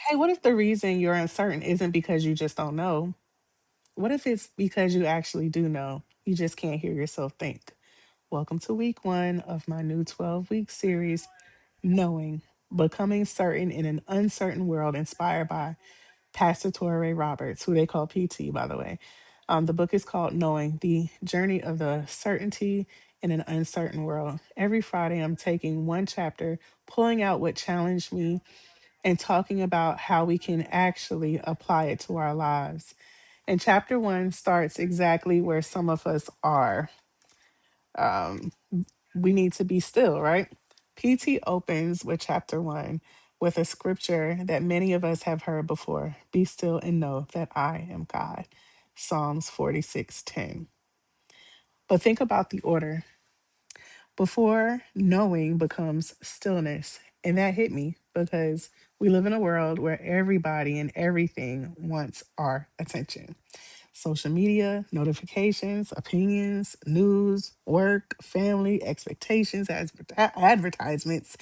Hey, what if the reason you're uncertain isn't because you just don't know? What if it's because you actually do know? You just can't hear yourself think. Welcome to week one of my new 12-week series, Knowing, Becoming Certain in an Uncertain World, inspired by Pastor Toure Roberts, who they call PT, by the way. The book is called Knowing, The Journey of the Certainty in an Uncertain World. Every Friday, I'm taking one chapter, pulling out what challenged me, and talking about how we can actually apply it to our lives. And chapter one starts exactly where some of us are. Um, we need to be still, right? PT opens with chapter one with a scripture that many of us have heard before: Be still and know that I am God. Psalms 46:10. But think about the order. Before knowing becomes stillness. And that hit me because we live in a world where everybody and everything wants our attention. Social media, notifications, opinions, news, work, family, expectations, advertisements,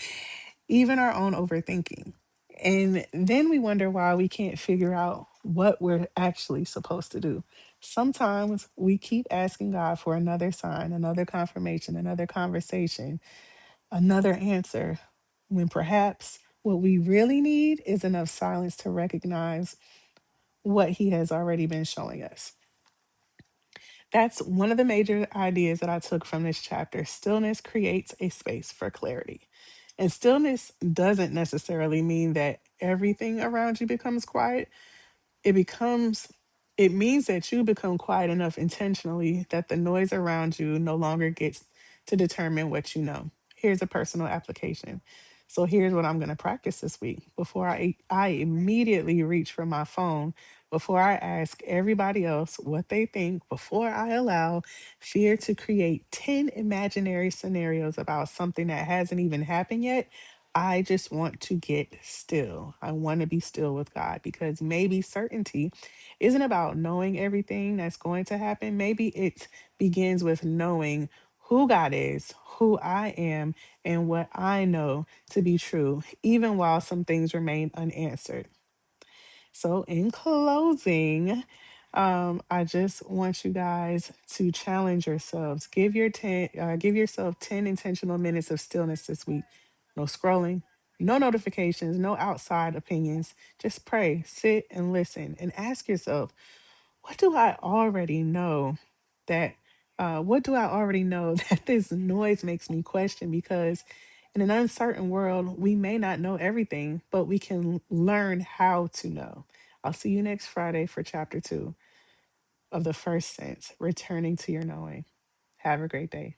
even our own overthinking. And then we wonder why we can't figure out what we're actually supposed to do. Sometimes we keep asking God for another sign, another confirmation, another conversation, another answer, when perhaps what we really need is enough silence to recognize what He has already been showing us. That's one of the major ideas that I took from this chapter. Stillness creates a space for clarity. And stillness doesn't necessarily mean that everything around you becomes quiet. It becomes, it means that you become quiet enough intentionally that the noise around you no longer gets to determine what you know. Here's a personal application. So here's what I'm going to practice this week. Before I immediately reach for my phone, before I ask everybody else what they think, before I allow fear to create 10 imaginary scenarios about something that hasn't even happened yet, I just want to get still. I want to be still with God, because maybe certainty isn't about knowing everything that's going to happen. Maybe it begins with knowing who God is, who I am, and what I know to be true, even while some things remain unanswered. So, in closing, I just want you guys to challenge yourselves. Give yourself 10 intentional minutes of stillness this week. No scrolling, no notifications, no outside opinions. Just pray, sit, and listen, and ask yourself, what do I already know that what do I already know that this noise makes me question? Because in an uncertain world, we may not know everything, but we can learn how to know. I'll see you next Friday for chapter two of the first sense, returning to your knowing. Have a great day.